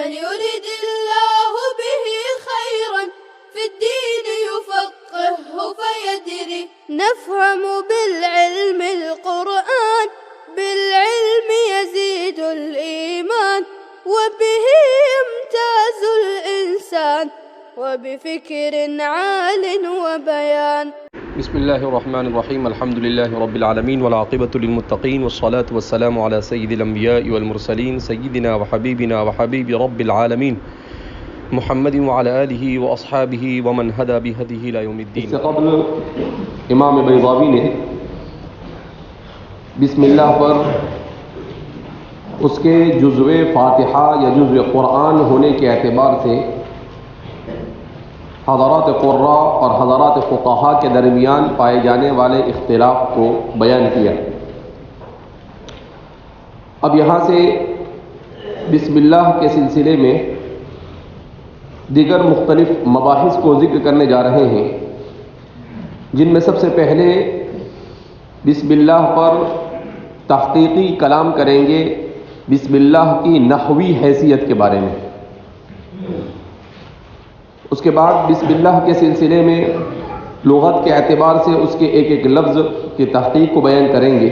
من يرد الله به خيرا في الدين يفقهه فيدري نفهم بالعلم القرآن بالعلم يزيد الإيمان وبه يمتاز الإنسان وبفكر عال وبيان. بسم الله الرحمن الرحيم. الحمد لله رب العالمين والعاقبة للمتقين والصلاة والسلام على سيد الأنبياء والمرسلين سيدنا وحبيبنا وحبيب رب العالمين محمد وعلى آله وأصحابه ومن هدى بهديه إلى يوم الدين. اس سے قبل امام بیضاوی نے بسم اللہ پر اس کے جزو فاتحہ یا جزو قرآن ہونے کے اعتبار سے حضرات قراء اور حضرات فقہاء کے درمیان پائے جانے والے اختلاف کو بیان کیا. اب یہاں سے بسم اللہ کے سلسلے میں دیگر مختلف مباحث کو ذکر کرنے جا رہے ہیں، جن میں سب سے پہلے بسم اللہ پر تحقیقی کلام کریں گے بسم اللہ کی نحوی حیثیت کے بارے میں. اس کے بعد بسم اللہ کے سلسلے میں لغت کے اعتبار سے اس کے ایک ایک لفظ کی تحقیق کو بیان کریں گے.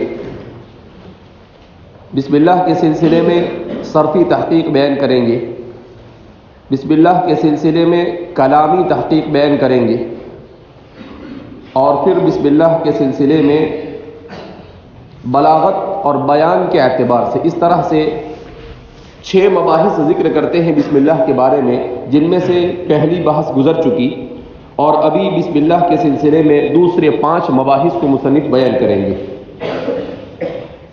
بسم اللہ کے سلسلے میں صرفی تحقیق بیان کریں گے. بسم اللہ کے سلسلے میں کلامی تحقیق بیان کریں گے. اور پھر بسم اللہ کے سلسلے میں بلاغت اور بیان کے اعتبار سے اس طرح سے 6 مباحث ذکر کرتے ہیں بسم اللہ کے بارے میں، جن میں سے پہلی بحث گزر چکی اور ابھی بسم اللہ کے سلسلے میں دوسرے 5 مباحث کو مصنف بیان کریں گے.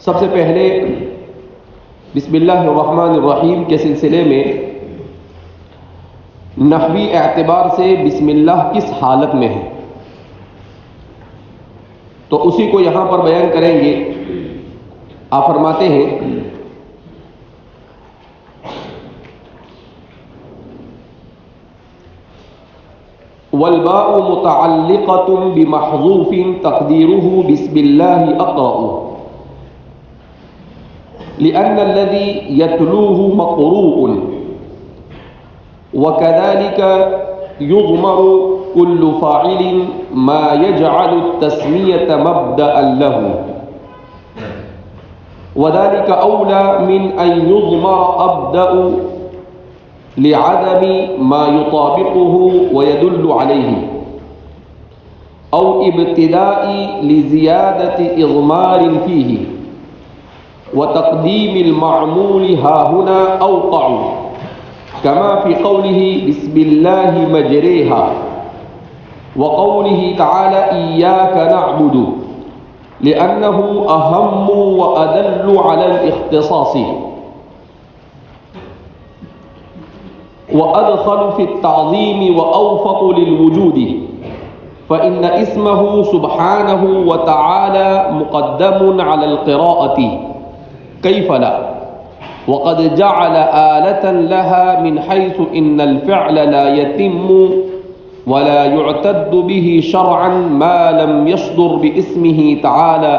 سب سے پہلے بسم اللہ الرحمن الرحیم کے سلسلے میں نحوی اعتبار سے بسم اللہ کس حالت میں ہے تو اسی کو یہاں پر بیان کریں گے. آپ فرماتے ہیں والباء متعلقة بمحذوف تقديره بسم الله أقرأ لأن الذي يتلوه مقروء وكذلك يضمر كل فاعل ما يجعل التسمية مبدأ له وذلك أولى من أن يضمر أبدأ لعدم ما يطابقه ويدل عليه أو ابتداء لزيادة إضمار فيه وتقديم المعمول ها هنا أوقع كما في قوله بسم الله مجريها وقوله تعالى إياك نعبد لأنه أهم وأدل على الاختصاص وأدخل في التعظيم وأوفق للوجود فإن اسمه سبحانه وتعالى مقدم على القراءة كيف لا وقد جعل آلة لها من حيث إن الفعل لا يتم ولا يعتد به شرعا ما لم يصدر باسمه تعالى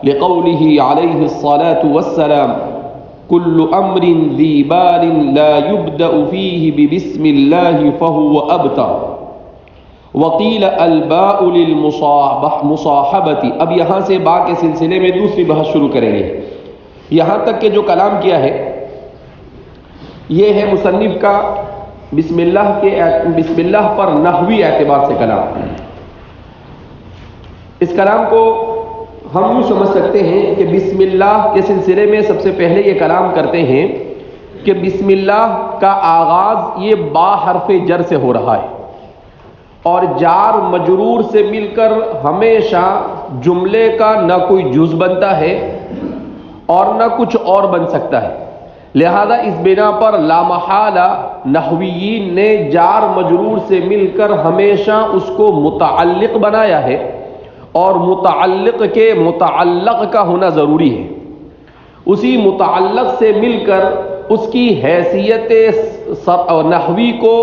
لقوله عليه الصلاة والسلام كل أمر ذي بال لا يبدأ فيه ببسم الله فهو أبتر وقيل الباء للمصاحبة. اب یہاں سے با کے سلسلے میں دوسری بحث شروع کریں گے. یہاں تک کہ جو کلام کیا ہے یہ ہے مصنف کا بسم اللہ پر نحوی اعتبار سے کلام. اس کلام کو ہم یوں سمجھ سکتے ہیں کہ بسم اللہ کے سلسلے میں سب سے پہلے یہ کلام کرتے ہیں کہ بسم اللہ کا آغاز یہ با حرف جر سے ہو رہا ہے اور جار مجرور سے مل کر ہمیشہ جملے کا نہ کوئی جز بنتا ہے اور نہ کچھ اور بن سکتا ہے. لہذا اس بنا پر لامحالہ نحویین نے جار مجرور سے مل کر ہمیشہ اس کو متعلق بنایا ہے اور متعلق کے متعلق کا ہونا ضروری ہے. اسی متعلق سے مل کر اس کی حیثیت نحوی کو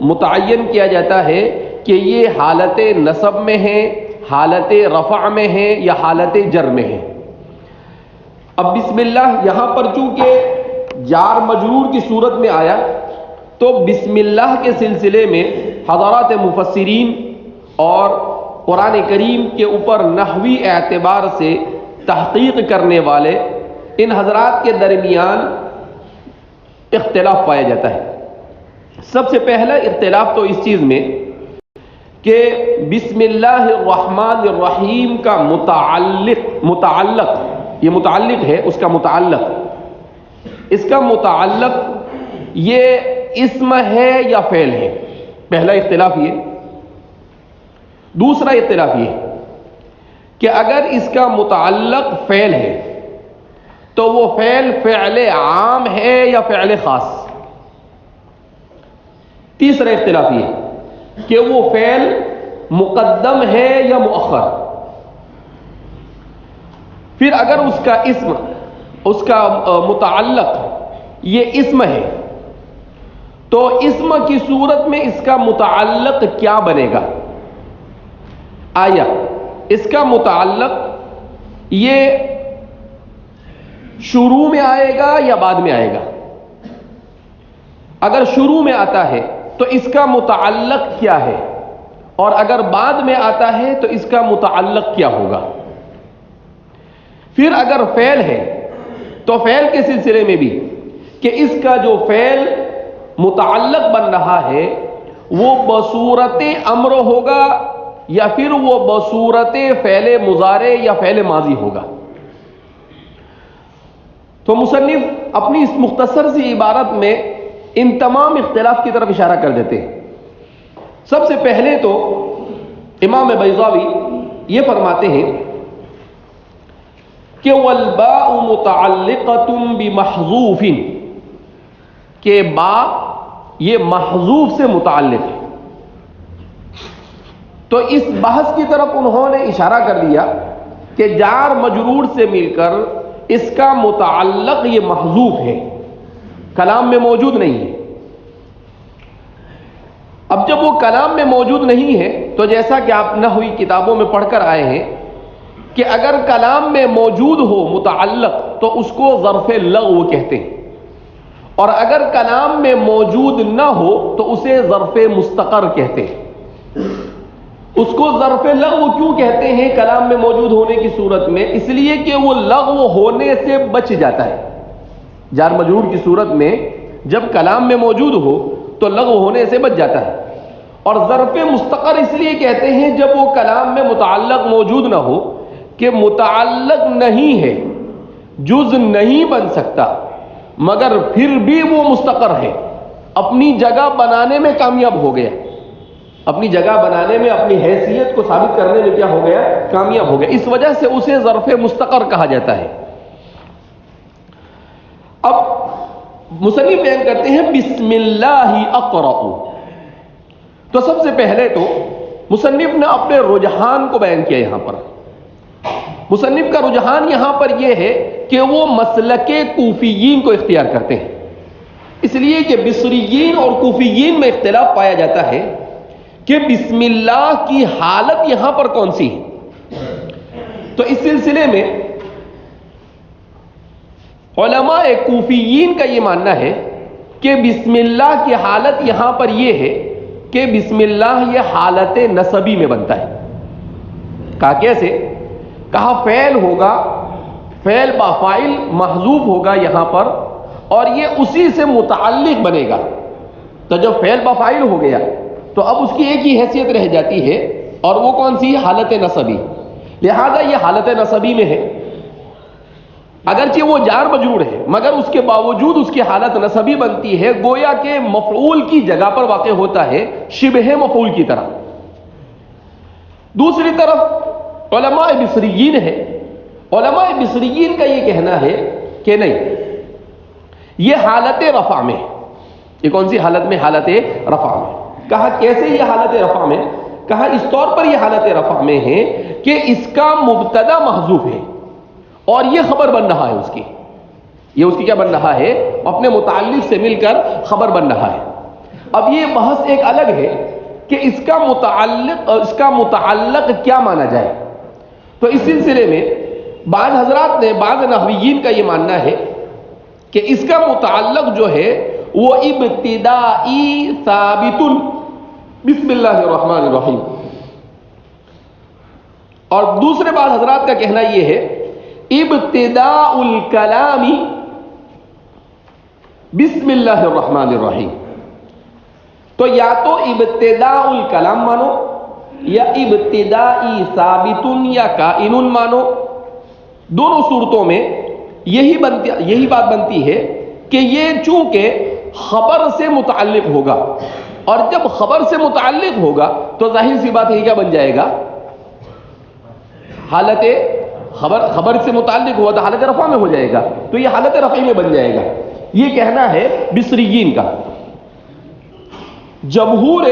متعین کیا جاتا ہے کہ یہ حالت نصب میں ہے، حالت رفع میں ہے یا حالت جر میں ہے. اب بسم اللہ یہاں پر چونکہ جار مجرور کی صورت میں آیا تو بسم اللہ کے سلسلے میں حضرات مفسرین اور قرآن کریم کے اوپر نحوی اعتبار سے تحقیق کرنے والے ان حضرات کے درمیان اختلاف پایا جاتا ہے۔ سب سے پہلا اختلاف تو اس چیز میں کہ بسم اللہ الرحمن الرحیم کا متعلق یہ متعلق ہے، اس کا متعلق یہ اسم ہے یا فعل ہے؟ پہلا اختلاف یہ۔ دوسرا اختلاف یہ کہ اگر اس کا متعلق فعل ہے تو وہ فعل عام ہے یا فعل خاص؟ تیسرا اختلاف یہ کہ وہ فعل مقدم ہے یا مؤخر؟ پھر اگر اس کا اسم، اس کا متعلق یہ اسم ہے تو اسم کی صورت میں اس کا متعلق کیا بنے گا؟ آیا اس کا متعلق یہ شروع میں آئے گا یا بعد میں آئے گا؟ اگر شروع میں آتا ہے تو اس کا متعلق کیا ہے، اور اگر بعد میں آتا ہے تو اس کا متعلق کیا ہوگا؟ پھر اگر فعل ہے تو فعل کے سلسلے میں بھی کہ اس کا جو فعل متعلق بن رہا ہے وہ بصورت امر ہوگا یا پھر وہ بصورت فعل مضارع یا فعل ماضی ہوگا۔ تو مصنف اپنی اس مختصر سی عبارت میں ان تمام اختلاف کی طرف اشارہ کر دیتے ہیں۔ سب سے پہلے تو امام بیضاوی یہ فرماتے ہیں کہ والباء متعلقۃ بمحذوف، کہ با یہ محذوف سے متعلق ہے۔ تو اس بحث کی طرف انہوں نے اشارہ کر دیا کہ جار مجرور سے مل کر اس کا متعلق یہ محذوف ہے، کلام میں موجود نہیں ہے۔ اب جب وہ کلام میں موجود نہیں ہے تو جیسا کہ آپ نحوی کتابوں میں پڑھ کر آئے ہیں کہ اگر کلام میں موجود ہو متعلق تو اس کو ظرف لغو کہتے ہیں، اور اگر کلام میں موجود نہ ہو تو اسے ظرف مستقر کہتے ہیں۔ اس کو ظرف لغو کیوں کہتے ہیں کلام میں موجود ہونے کی صورت میں؟ اس لیے کہ وہ لغو ہونے سے بچ جاتا ہے۔ جار مجرور کی صورت میں جب کلام میں موجود ہو تو لغو ہونے سے بچ جاتا ہے، اور ظرف مستقر اس لیے کہتے ہیں جب وہ کلام میں متعلق موجود نہ ہو کہ متعلق نہیں ہے، جز نہیں بن سکتا، مگر پھر بھی وہ مستقر ہے، اپنی جگہ بنانے میں کامیاب ہو گیا، اپنی جگہ بنانے میں اپنی حیثیت کو ثابت کرنے میں کیا ہو گیا؟ کامیاب ہو گیا۔ اس وجہ سے اسے ظرف مستقر کہا جاتا ہے۔ اب مصنف بیان کرتے ہیں بسم اللہ اقرأ، تو سب سے پہلے تو مصنف نے اپنے رجحان کو بیان کیا۔ یہاں پر مصنف کا رجحان یہاں پر یہ ہے کہ وہ مسلک کوفیین کو اختیار کرتے ہیں، اس لیے کہ بصریین اور کوفیین میں اختلاف پایا جاتا ہے کہ بسم اللہ کی حالت یہاں پر کون سی ہے۔ تو اس سلسلے میں علماء کوفیین کا یہ ماننا ہے کہ بسم اللہ کی حالت یہاں پر یہ ہے کہ بسم اللہ یہ حالت نسبی میں بنتا ہے۔ کہا کیسے؟ کہا فعل ہوگا، فعل با فاعل محذوف ہوگا یہاں پر، اور یہ اسی سے متعلق بنے گا۔ تو جب فعل با فاعل ہو گیا تو اب اس کی ایک ہی حیثیت رہ جاتی ہے، اور وہ کون سی؟ حالت نسبی۔ لہذا یہ حالت نسبی میں ہے، اگرچہ وہ جار مجرور ہے مگر اس کے باوجود اس کی حالت نسبی بنتی ہے، گویا کہ مفعول کی جگہ پر واقع ہوتا ہے، شبہ مفعول کی طرح۔ دوسری طرف علماء بصریین ہے، علماء بصریین کا یہ کہنا ہے کہ نہیں، یہ حالت رفع میں، یہ کون سی حالت میں؟ حالت رفع میں۔ کہا کیسے یہ حالت رفع میں؟ کہا اس طور پر یہ حالت رفع میں ہے کہ اس کا مبتدا محذوف ہے اور یہ خبر بن رہا ہے اس کی، یہ اس کی کیا بن رہا ہے؟ اپنے متعلق سے مل کر خبر بن رہا ہے۔ اب یہ بحث ایک الگ ہے کہ اس کا متعلق کیا مانا جائے۔ تو اس سلسلے میں بعض حضرات نے، بعض نحویین کا یہ ماننا ہے کہ اس کا متعلق جو ہے وہ ابتدائی ثابت بسم اللہ الرحمن الرحیم. اور دوسرے بعض حضرات کا کہنا یہ ہے ابتداء الکلام بسم اللہ الرحمن الرحیم. تو یا تو ابتداء الکلام مانو یا ابتدائی ثابت یا کائن مانو. دونوں صورتوں میں یہی بات بنتی ہے کہ یہ چونکہ خبر سے متعلق ہوگا، اور جب خبر سے متعلق ہوگا تو ظاہر سی بات یہ کیا بن جائے گا، حالت خبر سے متعلق ہوا تو حالت رفع میں ہو جائے گا، تو یہ حالت رفع میں بن جائے گا. یہ کہنا ہے بصریین کا. جمہور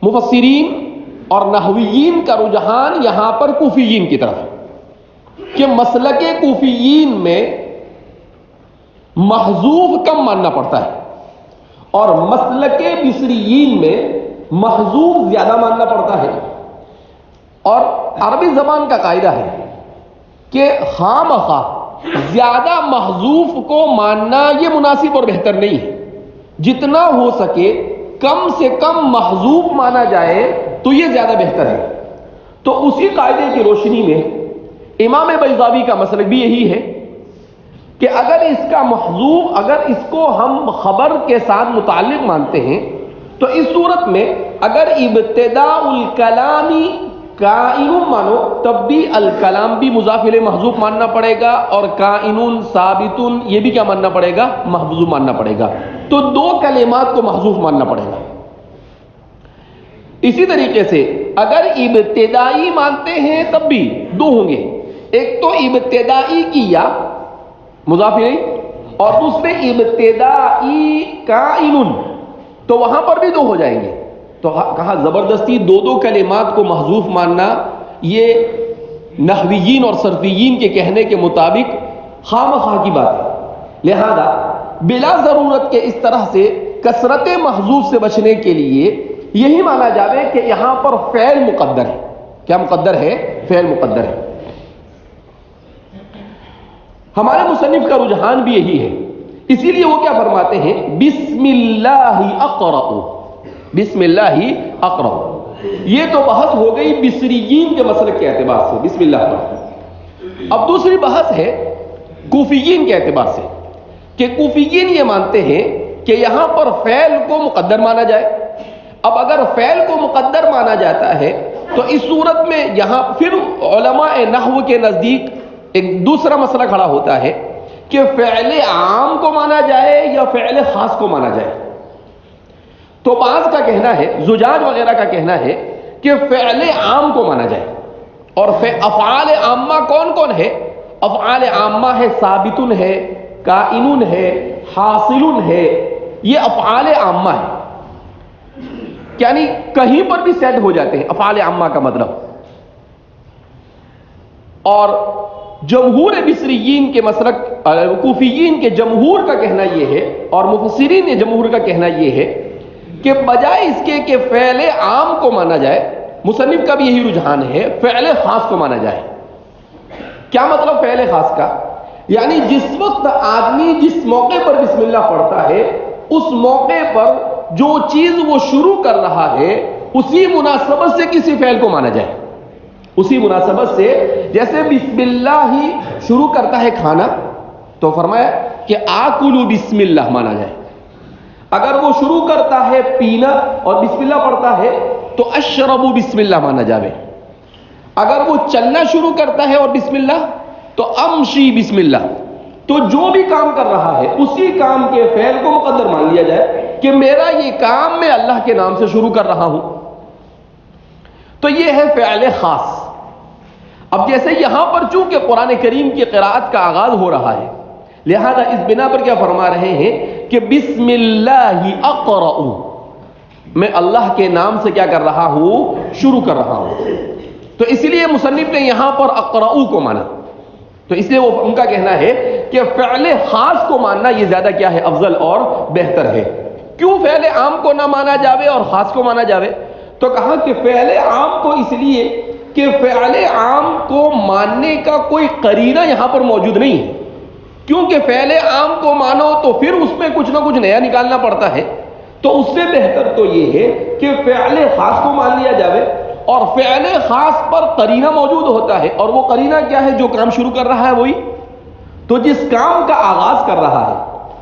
مفسرین اور نحویین کا رجحان یہاں پر کوفیین کی طرف کہ مسلک کوفیین میں محذوف کم ماننا پڑتا ہے اور مسلک بصریین میں محذوف زیادہ ماننا پڑتا ہے. اور عربی زبان کا قاعدہ ہے کہ خواہ مخواہ زیادہ محذوف کو ماننا یہ مناسب اور بہتر نہیں ہے. جتنا ہو سکے کم سے کم محذوف مانا جائے تو یہ زیادہ بہتر ہے. تو اسی قاعدے کی روشنی میں امام بیضاوی کا مسلک بھی یہی ہے کہ اگر اس کا محذوف، اگر اس کو ہم خبر کے ساتھ متعلق مانتے ہیں تو اس صورت میں اگر ابتداء الکلامی کائن مانو تب بھی الکلام بھی مضاف الیہ محذوف ماننا پڑے گا، اور کائن ثابت یہ بھی کیا ماننا پڑے گا، محذوف ماننا پڑے گا. تو دو کلمات کو محذوف ماننا پڑے گا. اسی طریقے سے اگر ابتدائی مانتے ہیں تب بھی دو ہوں گے، ایک تو ابتدائی کی یا مضاف الیہ اور دوسرے ابتدائی کائن، تو وہاں پر بھی دو ہو جائیں گے. تو کہا زبردستی دو کلمات کو محذوف ماننا یہ نحویین اور صرفیین کے کہنے کے مطابق خواہ مخواہ کی بات ہے. لہذا بلا ضرورت کے اس طرح سے کثرت محذوف سے بچنے کے لیے یہی مانا جاوے کہ یہاں پر فعل مقدر ہے. کیا مقدر ہے؟ فعل مقدر ہے. ہمارے مصنف کا رجحان بھی یہی ہے، اسی لیے وہ کیا فرماتے ہیں، بسم اللہ اقرأ، بسم اللہ اقرأ. یہ تو بحث ہو گئی بصریین کے مسلک کے اعتبار سے بسم اللہ پر. اب دوسری بحث ہے کوفیین کے اعتبار سے کہ کوفیین یہ مانتے ہیں کہ یہاں پر فعل کو مقدر مانا جائے. اب اگر فعل کو مقدر مانا جاتا ہے تو اس صورت میں یہاں پھر علماء نحو کے نزدیک ایک دوسرا مسئلہ کھڑا ہوتا ہے کہ فعل عام کو مانا جائے یا فعل خاص کو مانا جائے. تو بعض کا کہنا ہے، زجاج وغیرہ کا کہنا ہے کہ فعل عام کو مانا جائے. اور افعال عامہ کون کون ہے؟ افعال عامہ ہے ثابت ہے، کائن ہے، حاصل ہے. یہ افعال عامہ ہے، یعنی کہیں پر بھی سیٹ ہو جاتے ہیں افعال عامہ کا مطلب. اور جمہور بصریین کے مسلک، کوفیین کے جمہور کا کہنا یہ ہے اور مفسرین کے جمہور کا کہنا یہ ہے کہ بجائے اس کے کہ فعل عام کو مانا جائے، مصنف کا بھی یہی رجحان ہے فعل خاص کو مانا جائے. کیا مطلب فعل خاص کا؟ یعنی جس وقت آدمی جس موقع پر بسم اللہ پڑھتا ہے اس موقع پر جو چیز وہ شروع کر رہا ہے اسی مناسبت سے کسی فعل کو مانا جائے. اسی مناسبت سے جیسے بسم اللہ ہی شروع کرتا ہے کھانا تو فرمایا کہ آکلو بسم اللہ مانا جائے. اگر وہ شروع کرتا ہے پینا اور بسم اللہ پڑھتا ہے تو اشربو بسم اللہ مانا جاوے. اگر وہ چلنا شروع کرتا ہے اور بسم اللہ تو امشی بسم اللہ. تو جو بھی کام کر رہا ہے اسی کام کے فعل کو مقدر مان لیا جائے کہ میرا یہ کام میں اللہ کے نام سے شروع کر رہا ہوں. تو یہ ہے فعل خاص. اب جیسے یہاں پر چونکہ قرآن کریم کی قراءت کا آغاز ہو رہا ہے لہذا اس بنا پر کیا فرما رہے ہیں کہ بسم اللہ اقرأ، میں اللہ کے نام سے کیا کر رہا ہوں، شروع کر رہا ہوں. تو اس لیے مصنف نے یہاں پر اقرأ کو مانا. تو اس لیے وہ ان کا کہنا ہے کہ فعل خاص کو ماننا یہ زیادہ کیا ہے، افضل اور بہتر ہے. کیوں فعل عام کو نہ مانا جاوے اور خاص کو مانا جاوے؟ تو کہا کہ فعل عام کو اس لیے کہ فعل عام کو ماننے کا کوئی قرینہ یہاں پر موجود نہیں ہے. کیونکہ فعل عام کو مانو تو پھر اس میں کچھ نہ کچھ نیا نکالنا پڑتا ہے، تو اس سے بہتر تو یہ ہے کہ فعل خاص کو مان لیا جاوے، اور فعل خاص پر قرینہ موجود ہوتا ہے، اور وہ قرینہ کیا ہے؟ جو کام شروع کر رہا ہے وہی، تو جس کام کا آغاز کر رہا ہے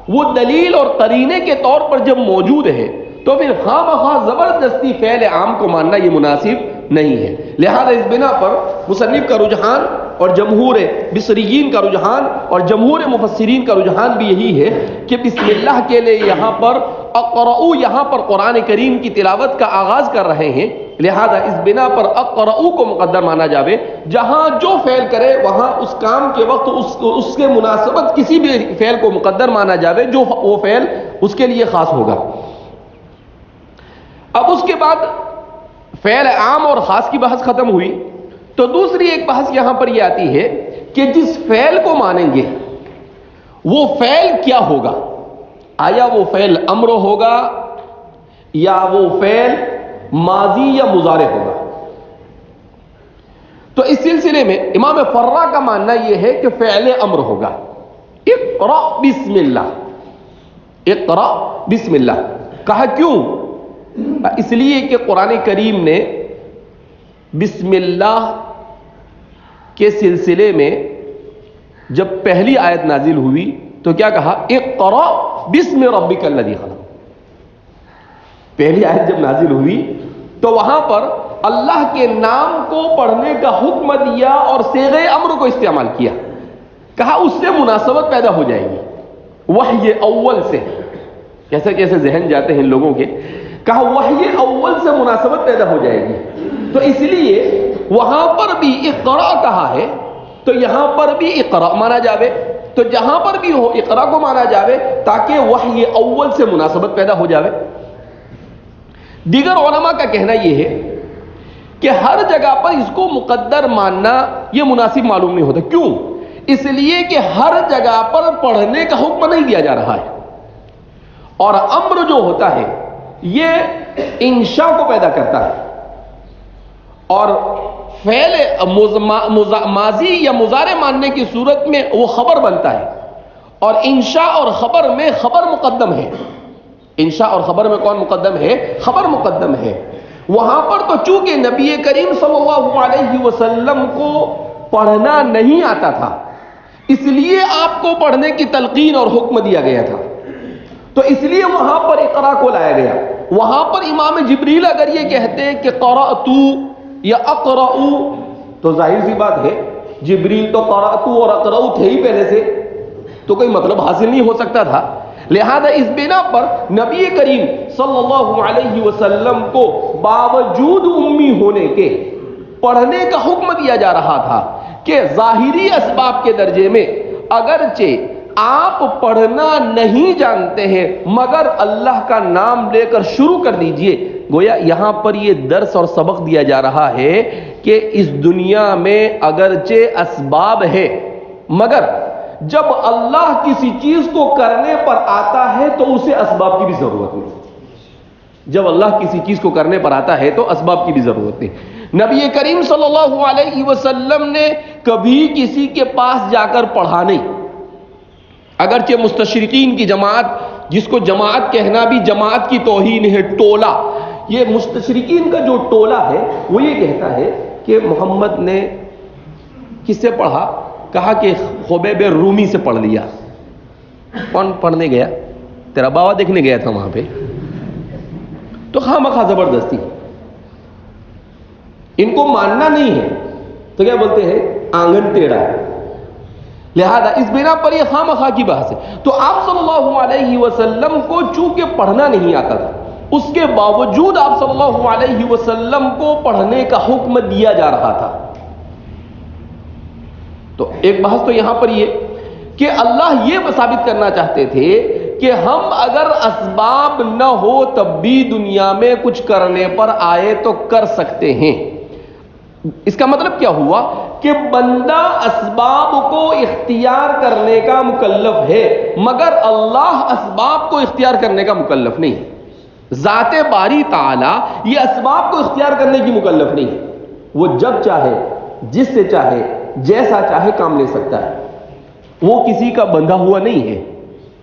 وہ دلیل اور قرینے کے طور پر جب موجود ہے تو پھر خواہ بخواہ زبردستی فعل عام کو ماننا یہ مناسب نہیں ہے۔ لہذا اس بنا پر مصنف کا رجحان اور جمہور بصریین کا رجحان اور جمہور مفسرین کا رجحان بھی یہی ہے کہ بسم اللہ کے لیے یہاں پر اقرؤ، یہاں پر قرآن کریم کی تلاوت کا آغاز کر رہے ہیں، لہذا اس بنا پر اقرؤ کو مقدر مانا جاوے، جہاں جو فعل کرے وہاں اس کام کے وقت اس کے مناسبت کسی بھی فعل کو مقدر مانا جاوے جو وہ فعل اس کے لیے خاص ہوگا۔ اب اس کے بعد فعل عام اور خاص کی بحث ختم ہوئی، تو دوسری ایک بحث یہاں پر یہ آتی ہے کہ جس فعل کو مانیں گے وہ فعل کیا ہوگا؟ آیا وہ فعل امر ہوگا یا وہ فعل ماضی یا مضارع ہوگا؟ تو اس سلسلے میں امام فرا کا ماننا یہ ہے کہ فعل امر ہوگا، اقرأ بسم اللہ، اقرأ بسم اللہ۔ کہا کیوں؟ اس لیے کہ قرآن کریم نے بسم اللہ کے سلسلے میں جب پہلی آیت نازل ہوئی تو کیا کہا؟ اقرأ بسم ربک الذی خلق۔ پہلی آیت جب نازل ہوئی تو وہاں پر اللہ کے نام کو پڑھنے کا حکم دیا اور صیغہ امر کو استعمال کیا، کہا اس سے مناسبت پیدا ہو جائے گی وحی اول سے۔ کیسے کیسے ذہن جاتے ہیں ان لوگوں کے، کہا وحی اول سے مناسبت پیدا ہو جائے گی، تو اس لیے وہاں پر بھی اقرا کہا ہے تو یہاں پر بھی اقرا مانا جاوے، تو جہاں پر بھی ہو اقرا کو مانا جاوے تاکہ وحی اول سے مناسبت پیدا ہو جاوے۔ دیگر علماء کا کہنا یہ ہے کہ ہر جگہ پر اس کو مقدر ماننا یہ مناسب معلوم نہیں ہوتا۔ کیوں؟ اس لیے کہ ہر جگہ پر پڑھنے کا حکم نہیں دیا جا رہا ہے، اور امر جو ہوتا ہے یہ انشاء کو پیدا کرتا ہے، اور فعل ماضی یا مضارع ماننے کی صورت میں وہ خبر بنتا ہے، اور انشاء اور خبر میں خبر مقدم ہے۔ انشاء اور خبر میں کون مقدم ہے؟ خبر مقدم ہے۔ وہاں پر تو چونکہ نبی کریم صلی اللہ علیہ وسلم کو پڑھنا نہیں آتا تھا، اس لیے آپ کو پڑھنے کی تلقین اور حکم دیا گیا تھا، تو اس لیے وہاں پر اقرا کو لایا گیا۔ وہاں پر امام جبریل اگر یہ کہتے کہ قرأت یا اقرأ، تو ظاہر سی بات ہے جبریل تو قرأت اور اقرأ تھے ہی پہلے سے، تو کوئی مطلب حاصل نہیں ہو سکتا تھا۔ لہذا اس بنا پر نبی کریم صلی اللہ علیہ وسلم کو باوجود امی ہونے کے پڑھنے کا حکم دیا جا رہا تھا کہ ظاہری اسباب کے درجے میں اگرچہ آپ پڑھنا نہیں جانتے ہیں مگر اللہ کا نام لے کر شروع کر دیجئے۔ گویا یہاں پر یہ درس اور سبق دیا جا رہا ہے کہ اس دنیا میں اگرچہ اسباب ہے مگر جب اللہ کسی چیز کو کرنے پر آتا ہے تو اسے اسباب کی بھی ضرورت نہیں۔ جب اللہ کسی چیز کو کرنے پر آتا ہے تو اسباب کی بھی ضرورت نہیں۔ نبی کریم صلی اللہ علیہ وسلم نے کبھی کسی کے پاس جا کر پڑھا نہیں، اگرچہ مستشرقین کی جماعت، جس کو جماعت کہنا بھی جماعت کی توہین ہے، ٹولہ، یہ مستشرقین کا جو ٹولہ ہے وہ یہ کہتا ہے کہ محمد نے کس سے پڑھا؟ کہا کہ خبیب رومی سے پڑھ لیا۔ کون پڑھنے گیا؟ تیرا بابا دیکھنے گیا تھا وہاں پہ، تو خواہ مخواہ زبردستی ان کو ماننا نہیں ہے تو کیا بولتے ہیں؟ آنگن ٹیڑھا ہے۔ لہذا اس بنا پر یہ خواہ مخواہ کی بحث ہے۔ تو آپ صلی اللہ علیہ وسلم کو چونکہ پڑھنا نہیں آتا تھا، اس کے باوجود آپ صلی اللہ علیہ وسلم کو پڑھنے کا حکم دیا جا رہا تھا۔ تو ایک بحث تو یہاں پر یہ کہ اللہ یہ ثابت کرنا چاہتے تھے کہ ہم اگر اسباب نہ ہو تب بھی دنیا میں کچھ کرنے پر آئے تو کر سکتے ہیں۔ اس کا مطلب کیا ہوا کہ بندہ اسباب کو اختیار کرنے کا مکلف ہے مگر اللہ اسباب کو اختیار کرنے کا مکلف نہیں ہے۔ ذات باری تعالی یہ اسباب کو اختیار کرنے کی مکلف نہیں ہے، وہ جب چاہے، جس سے چاہے، جیسا چاہے کام لے سکتا ہے۔ وہ کسی کا بندھا ہوا نہیں ہے.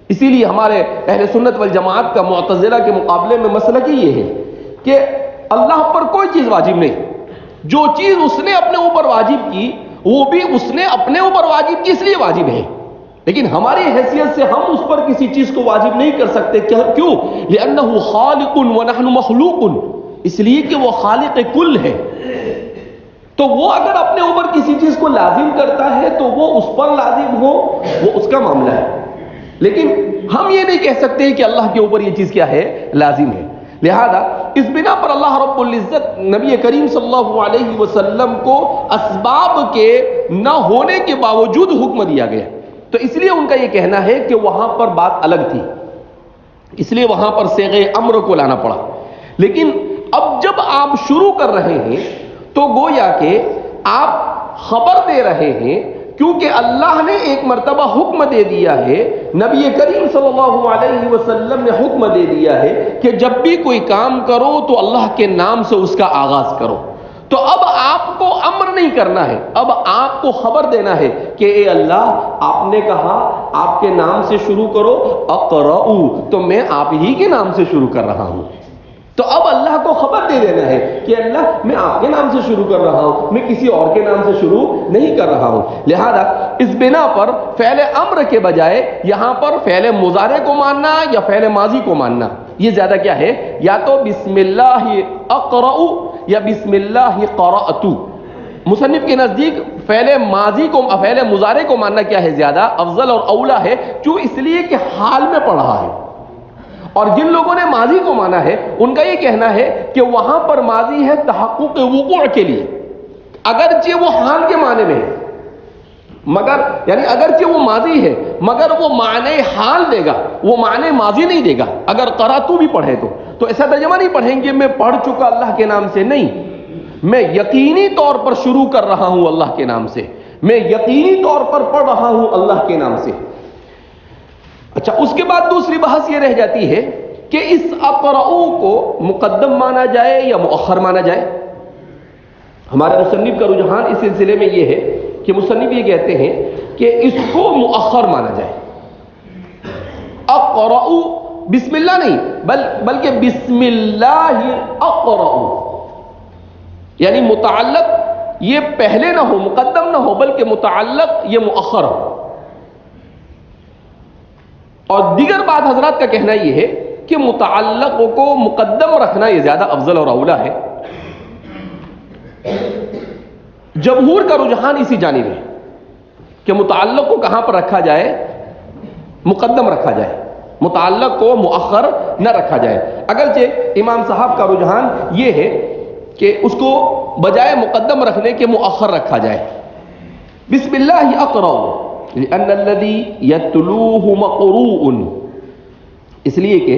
اسی لیے ہمارے اہل سنت والجماعت کا معتزلہ کے مقابلے میں مسلک ہی یہ ہے کہ اللہ پر کوئی چیز واجب نہیں. جو چیز اس نے اپنے اوپر واجب کی وہ بھی اس نے اپنے اوپر واجب کی اس لیے واجب ہے، لیکن ہماری حیثیت سے ہم اس پر کسی چیز کو واجب نہیں کر سکتے. کیوں؟ لأنہ خالق ونحن مخلوق، اس لیے کہ وہ خالق کل ہے. تو وہ اگر اپنے اوپر کسی چیز کو لازم کرتا ہے تو وہ اس پر لازم ہو، وہ اس کا معاملہ ہے، لیکن ہم یہ نہیں کہہ سکتے کہ اللہ کے اوپر یہ چیز کیا ہے، لازم ہے. لہذا اس بنا پر اللہ رب العزت نبی کریم صلی اللہ علیہ وسلم کو اسباب کے نہ ہونے کے باوجود حکم دیا گیا. تو اس لیے ان کا یہ کہنا ہے کہ وہاں پر بات الگ تھی، اس لیے وہاں پر صیغہ امر کو لانا پڑا. لیکن اب جب آپ شروع کر رہے ہیں تو گویا کہ آپ خبر دے رہے ہیں، کیونکہ اللہ نے ایک مرتبہ حکم دے دیا ہے، نبی کریم صلی اللہ علیہ وسلم نے حکم دے دیا ہے کہ جب بھی کوئی کام کرو تو اللہ کے نام سے اس کا آغاز کرو. تو اب آپ کو امر نہیں کرنا ہے، اب آپ کو خبر دینا ہے کہ اے اللہ، آپ نے کہا آپ کے نام سے شروع کرو، اقرؤ، تو میں آپ ہی کے نام سے شروع کر رہا ہوں. تو اب اللہ کو خبر دے دینا ہے کہ اللہ، میں آپ کے نام سے شروع کر رہا ہوں، میں کسی اور کے نام سے شروع نہیں کر رہا ہوں. لہذا اس بنا پر فعل امر کے بجائے یہاں پر فعل مضارع کو ماننا یا فعل ماضی کو ماننا، یہ زیادہ کیا ہے، یا تو بسم اللہ اقرأ یا بسم اللہ قرأت. مصنف کے نزدیک فعل ماضی کو، فعل مضارع کو ماننا کیا ہے، زیادہ افضل اور اولا ہے. کیوں؟ اس لیے کہ حال میں پڑھ رہا ہے. اور جن لوگوں نے ماضی کو مانا ہے ان کا یہ کہنا ہے کہ وہاں پر ماضی ہے تحقق وقوع کے لیے، اگرچہ وہ حال کے معنی میں ہے، مگر یعنی اگرچہ وہ ماضی ہے مگر وہ معنی حال دے گا، وہ معنی ماضی نہیں دے گا. اگر قرأتو بھی پڑھے تو ایسا ترجمہ نہیں پڑھیں گے میں پڑھ چکا اللہ کے نام سے، نہیں، میں یقینی طور پر شروع کر رہا ہوں اللہ کے نام سے، میں یقینی طور پر پڑھ رہا ہوں اللہ کے نام سے. اچھا، اس کے بعد دوسری بحث یہ رہ جاتی ہے کہ اس اقرؤ کو مقدم مانا جائے یا مؤخر مانا جائے. ہمارے مصنف کا رجحان اس سلسلے میں یہ ہے کہ مصنف یہ کہتے ہیں کہ اس کو مؤخر مانا جائے. اقرؤ بسم اللہ نہیں بلکہ بسم اللہ اقرؤ، یعنی متعلق یہ پہلے نہ ہو، مقدم نہ ہو، بلکہ متعلق یہ مؤخر ہو. اور دیگر بعض حضرات کا کہنا یہ ہے کہ متعلق کو مقدم رکھنا یہ زیادہ افضل اور اولا ہے. جمہور کا رجحان اسی جانب ہے کہ متعلق کو کہاں پر رکھا جائے، مقدم رکھا جائے، متعلق کو مؤخر نہ رکھا جائے. اگرچہ امام صاحب کا رجحان یہ ہے کہ اس کو بجائے مقدم رکھنے کے مؤخر رکھا جائے. بسم اللہ اقرأ لأن الذي يتلوه مقروء، اس لیے کہ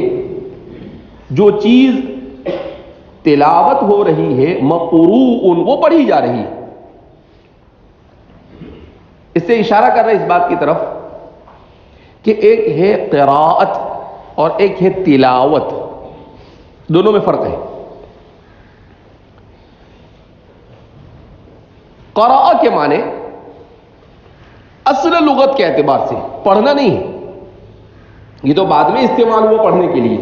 جو چیز تلاوت ہو رہی ہے، مقروء، وہ پڑھی جا رہی ہے. اس سے اشارہ کر رہے اس بات کی طرف کہ ایک ہے قراءت اور ایک ہے تلاوت، دونوں میں فرق ہے. قراء کے معنی اصل لغت کے اعتبار سے پڑھنا نہیں ہے، یہ تو بعد میں استعمال ہوا پڑھنے کے لیے.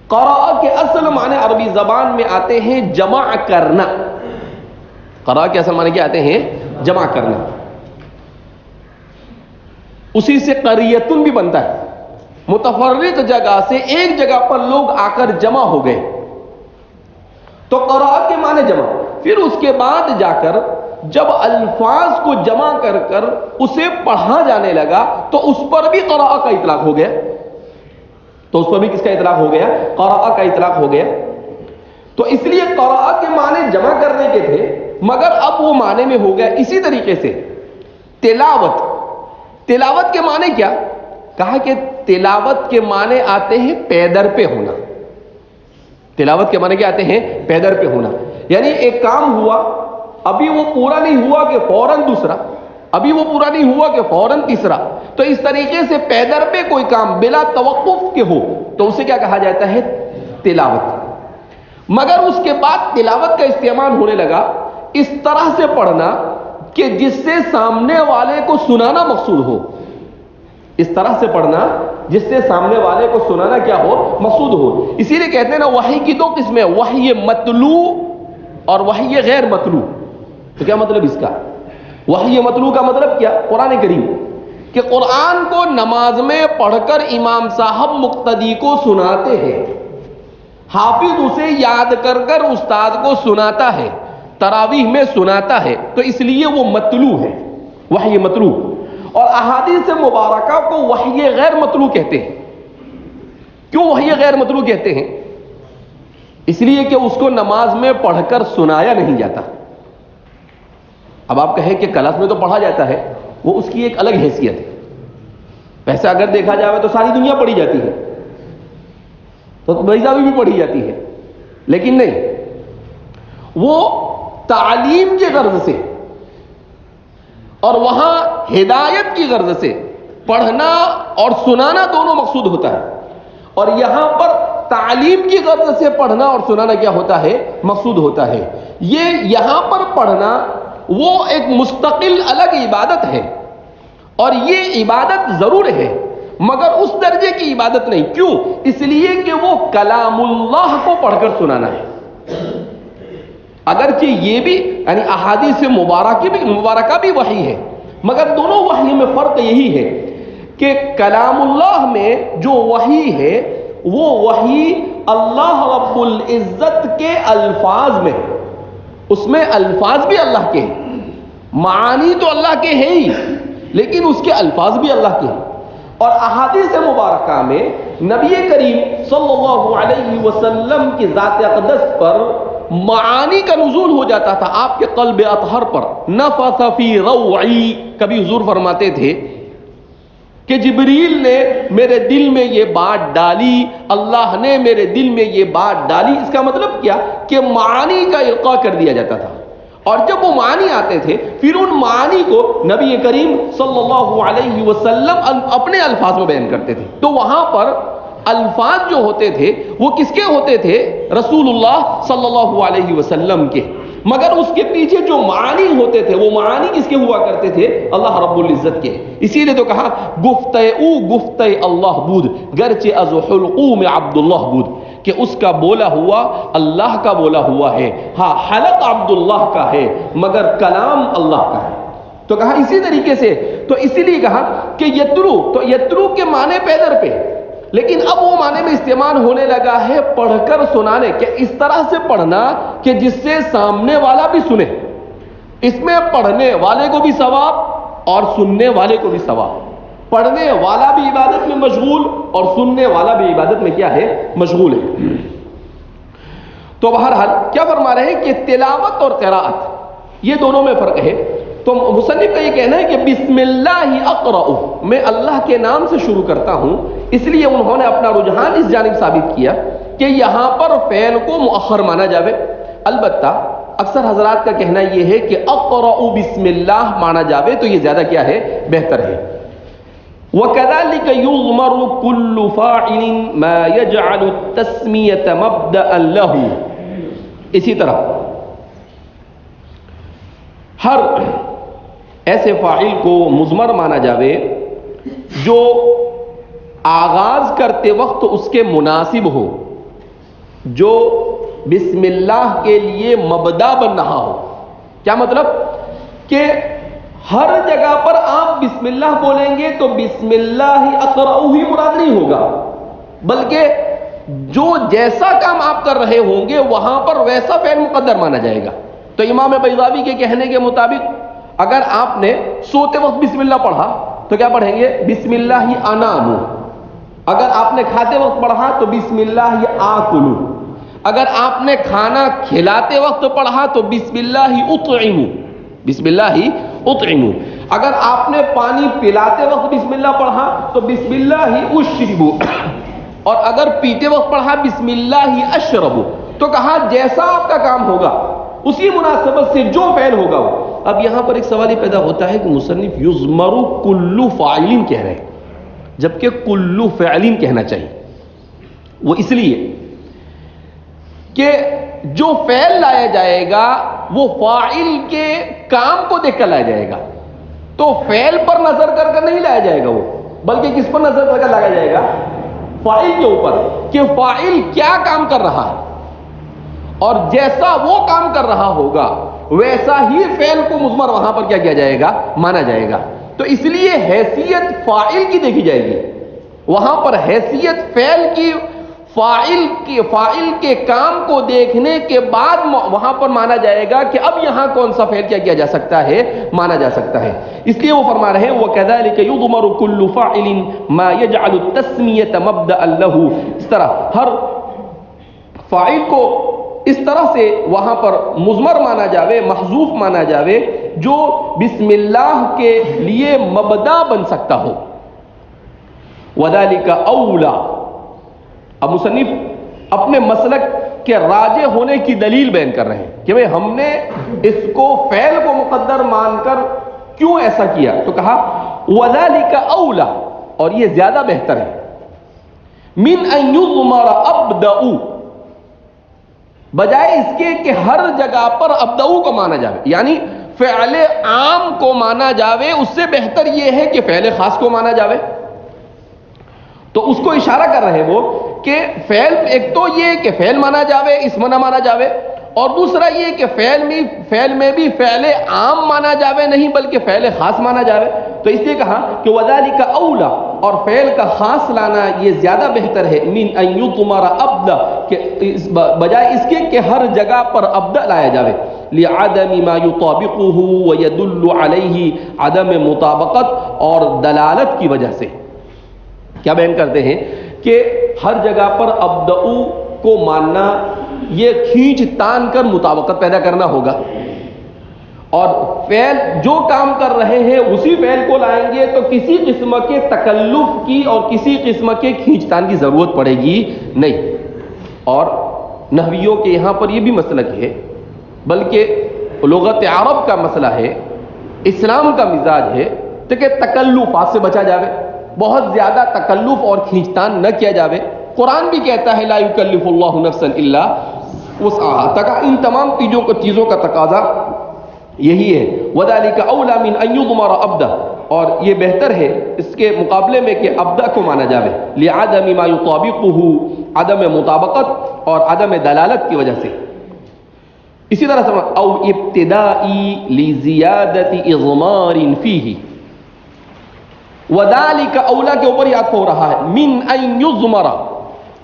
قراء کے اصل معنی عربی زبان میں آتے ہیں جمع کرنا. قراء کے اصل معنی کیا آتے ہیں؟ جمع کرنا. اسی سے قریتن بھی بنتا ہے، متفرق جگہ سے ایک جگہ پر لوگ آ کر جمع ہو گئے، تو قراء کے معنی جمع. پھر اس کے بعد جا کر جب الفاظ کو جمع کر کر اسے پڑھا جانے لگا تو اس پر بھی قراء کا اطلاق ہو گیا. تو اس پر بھی کس کا اطلاق ہو گیا؟ قراء کا اطلاق ہو گیا. تو اس لیے قراء کے معنی جمع کرنے کے تھے مگر اب وہ معنی میں ہو گیا. اسی طریقے سے تلاوت، تلاوت کے معنی کیا؟ کہا کہ تلاوت کے معنی آتے ہیں پیدر پہ ہونا. تلاوت کے معنی کیا آتے ہیں؟ پیدر پہ ہونا. یعنی ایک کام ہوا، ابھی وہ پورا نہیں ہوا کہ فوراً دوسرا، ابھی وہ پورا نہیں ہوا کہ فوراً تیسرا. تو اس طریقے سے پیدر پہ کوئی کام بلا توقف کے ہو تو اسے کیا کہا جاتا ہے؟ تلاوت. مگر اس کے بعد تلاوت کا استعمال ہونے لگا اس طرح سے پڑھنا کہ جس سے سامنے والے کو سنانا مقصود ہو. اس طرح سے پڑھنا جس سے سامنے والے کو سنانا کیا ہو؟ مقصود ہو. اسی لیے کہتے ہیں نا وحی کی دو قسمیں، وحی مطلوع اور وحی غیر مطلوع. تو کیا مطلب اس کا؟ وحی مطلوع کا مطلب کیا؟ قرآن کریم، کہ قرآن کو نماز میں پڑھ کر امام صاحب مقتدی کو سناتے ہیں، حافظ اسے یاد کر کر استاد کو سناتا ہے، تراویح میں سناتا ہے، تو اس لیے وہ مطلوع ہے، وحی مطلوع. اور احادیث مبارکہ کو وحی غیر مطلوع کہتے ہیں. کیوں وحی غیر مطلوع کہتے ہیں؟ اس لیے کہ اس کو نماز میں پڑھ کر سنایا نہیں جاتا. اب آپ کہیں کہ کلاس میں تو پڑھا جاتا ہے، وہ اس کی ایک الگ حیثیت ہے. ویسے اگر دیکھا جائے تو ساری دنیا پڑھی جاتی ہے، تو بیضاوی بھی پڑھی جاتی ہے، لیکن نہیں، وہ تعلیم کے غرض سے اور وہاں ہدایت کی غرض سے پڑھنا اور سنانا دونوں مقصود ہوتا ہے. اور یہاں پر تعلیم کی غرض سے پڑھنا اور سنانا کیا ہوتا ہے؟ مقصود ہوتا ہے. یہ یہاں پر پڑھنا وہ ایک مستقل الگ عبادت ہے، اور یہ عبادت ضرور ہے مگر اس درجے کی عبادت نہیں. کیوں؟ اس لیے کہ وہ کلام اللہ کو پڑھ کر سنانا ہے. اگرچہ یہ بھی یعنی احادیث مبارکہ بھی وحی ہے، مگر دونوں وحی میں فرق یہی ہے کہ کلام اللہ میں جو وحی ہے وہ وحی اللہ رب العزت کے الفاظ میں، اس میں الفاظ بھی اللہ کے ہیں، معانی تو اللہ کے ہیں ہی، لیکن اس کے الفاظ بھی اللہ کے ہیں. اور احادیث مبارکہ میں نبی کریم صلی اللہ علیہ وسلم کی ذات اقدس پر معانی کا نزول ہو جاتا تھا، آپ کے قلب اطہر پر. نفث فی روعی، کبھی حضور فرماتے تھے کہ جبریل نے میرے دل میں یہ بات ڈالی، اللہ نے میرے دل میں یہ بات ڈالی. اس کا مطلب کیا؟ کہ معانی کا القاء کر دیا جاتا تھا، اور جب وہ معانی آتے تھے پھر ان معانی کو نبی کریم صلی اللہ علیہ وسلم اپنے الفاظ میں بیان کرتے تھے. تو وہاں پر الفاظ جو ہوتے تھے وہ کس کے ہوتے تھے؟ رسول اللہ صلی اللہ علیہ وسلم کے. مگر اس کے پیچھے جو معانی ہوتے تھے وہ معانی کس کے ہوا کرتے تھے؟ اللہ رب العزت کے. اسی لیے تو کہا گفتہ اللہ بود گرچہ از حلقوم عبداللہ بود، کہ اس کا بولا ہوا اللہ کا بولا ہوا ہے، ہاں حلق عبداللہ کا ہے مگر کلام اللہ کا ہے. تو کہا اسی طریقے سے، تو اسی لیے کہا کہ یتلو، تو یتلو کے معنی پیدر پہ، لیکن اب وہ معنی میں استعمال ہونے لگا ہے پڑھ کر سنانے کہ اس طرح سے پڑھنا کہ جس سے سامنے والا بھی سنے. اس میں پڑھنے والے کو بھی ثواب اور سننے والے کو بھی ثواب. پڑھنے والا بھی عبادت میں مشغول اور سننے والا بھی عبادت میں کیا ہے؟ مشغول ہے. تو بہرحال کیا فرما رہے ہیں کہ تلاوت اور قراءت یہ دونوں میں فرق ہے. تو مصنف کا یہ کہنا ہے کہ بسم اللہ اقرأ، میں اللہ کے نام سے شروع کرتا ہوں. اس لیے انہوں نے اپنا رجحان اس جانب ثابت کیا کہ یہاں پر فعل کو مؤخر مانا جاوے. البتہ اکثر حضرات کا کہنا یہ ہے کہ اقرأ بسم اللہ مانا جاوے تو یہ زیادہ کیا ہے؟ بہتر ہے. وَكَذَلِكَ يُضْمَرُ كُلُّ فَاعِلٍ مَا يَجْعَلُ التَّسْمِيَةَ مَبْدَأً لَهُ، اسی طرح ہر ایسے فاعل کو مضمر مانا جاوے جو آغاز کرتے وقت اس کے مناسب ہو، جو بسم اللہ کے لیے مبدا بن رہا ہو. کیا مطلب؟ کہ ہر جگہ پر آپ بسم اللہ بولیں گے تو بسم اللہ اقرأ ہی مراد نہیں ہوگا، بلکہ جو جیسا کام آپ کر رہے ہوں گے وہاں پر ویسا فعل مقدر مانا جائے گا. تو امام بیضاوی کے کہنے کے مطابق اگر آپ نے سوتے وقت بسم اللہ پڑھا تو کیا پڑھیں گے؟ بسم اللہ انام. اگر آپ نے کھاتے وقت پڑھا تو بسم اللہ آکلو. اگر آپ نے کھانا کھلاتے وقت پڑھا تو بسم اللہ اطعمو، بسم اللہ اطعمو. اگر آپ نے پانی پلاتے وقت بسم اللہ پڑھا تو بسم اللہ اشربو، اور اگر پیتے وقت پڑھا بسم اللہ اشربو. تو کہا جیسا آپ کا کام ہوگا اسی مناسبت سے جو فعل ہوگا وہ. اب یہاں پر ایک سوال یہ پیدا ہوتا ہے کہ مصنف یضمر کل فاعل کہہ رہے ہیں جبکہ کل فعل کہنا چاہیے. وہ اس لیے کہ جو فعل لایا جائے گا وہ فاعل کے کام کو دیکھ کر لایا جائے گا. تو فعل پر نظر کر کر نہیں لایا جائے گا وہ، بلکہ کس پر نظر کر کر لایا جائے گا؟ فاعل کے اوپر، کہ فاعل کیا کام کر رہا ہے، اور جیسا وہ کام کر رہا ہوگا ویسا ہی فعل کو مضمر وہاں پر کیا جائے گا؟ مانا جائے گا. تو اس لیے حیثیت فاعل کی دیکھی جائے گی وہاں پر، حیثیت فعل کی فاعل کے کام کو دیکھنے کے بعد وہاں پر مانا جائے گا کہ اب یہاں کون سا فعل کیا جا سکتا ہے؟ مانا جا سکتا ہے. اس لیے وہ فرما رہے ہیں وَكَذَلِكَ يُضْمَرُ كُلُّ فَاعِلٍ مَا يَجْعَلُ التَّسْمِيَةَ مَبْدَأً لَهُ. اس طرح ہر فاعل کو اس طرح سے وہاں پر مضمر مانا جاوے، محذوف مانا جاوے، جو بسم اللہ کے لیے مبدا بن سکتا ہو. وَذَلِكَ أَوْلَى. اب مصنف اپنے مسلک کے راجح ہونے کی دلیل بیان کر رہے ہیں کہ ہم نے اس کو فعل کو مقدر مان کر کیوں ایسا کیا. تو کہا وَذَلِكَ أَوْلَى، اور یہ زیادہ بہتر ہے، مِنْ أَنْ يُضْمَرَ أَبْدَأُ، بجائے اس کے کہ ہر جگہ پر ابدعو کو مانا جاوے، یعنی فعل عام کو مانا جاوے. اس سے بہتر یہ ہے کہ فعل خاص کو مانا جاوے. تو اس کو اشارہ کر رہے وہ کہ فعل، ایک تو یہ کہ فعل مانا جاوے، اسم نہ مانا جاوے، اور دوسرا یہ کہ فعل میں بھی فعل عام مانا جاوے نہیں بلکہ فعل خاص مانا جاوے. تو اس لیے کہا کہ وَذَلِكَ أَوْلَى، اور فعل کا خاص لانا یہ زیادہ بہتر ہے، مِنْ أَنْ يُضْمَرَ أَبْدَ، کہ بجائے اس کے کہ ہر جگہ پر ابدا لایا جاوے. لِعَدَمِ مَا يُطَابِقُهُ وَيَدُلُّ عَلَيْهِ، عدم مطابقت اور دلالت کی وجہ سے. کیا بیان کرتے ہیں کہ ہر جگہ پر ابدعو کو ماننا یہ کھینچ تان کر مطابقت پیدا کرنا ہوگا، اور فعل جو کام کر رہے ہیں اسی فعل کو لائیں گے تو کسی قسم کے تکلف کی اور کسی قسم کے کھینچ تان کی ضرورت پڑے گی نہیں. اور نحویوں کے یہاں پر یہ بھی مسلک ہے، بلکہ لغت عرب کا مسئلہ ہے، اسلام کا مزاج ہے تو کہ تکلفات سے بچا جاوے، بہت زیادہ تکلف اور کھینچتان نہ کیا جاوے. قرآن بھی کہتا ہے لا یکلف اللہ نفسا الا وسعها. ان تمام چیزوں کا تقاضا یہی ہے. وذلك اولى من ان يضمر ابدا، اور یہ بہتر ہے اس کے مقابلے میں کہ ابدا کو مانا جاوے، لعدم ما يطابقه، عدم مطابقت اور عدم دلالت کی وجہ سے. اسی طرح سے او ابتدائی لزیادت اضمار فیہ، وذالک اولا کے اوپر یاد ہو رہا ہے من ان یضمر،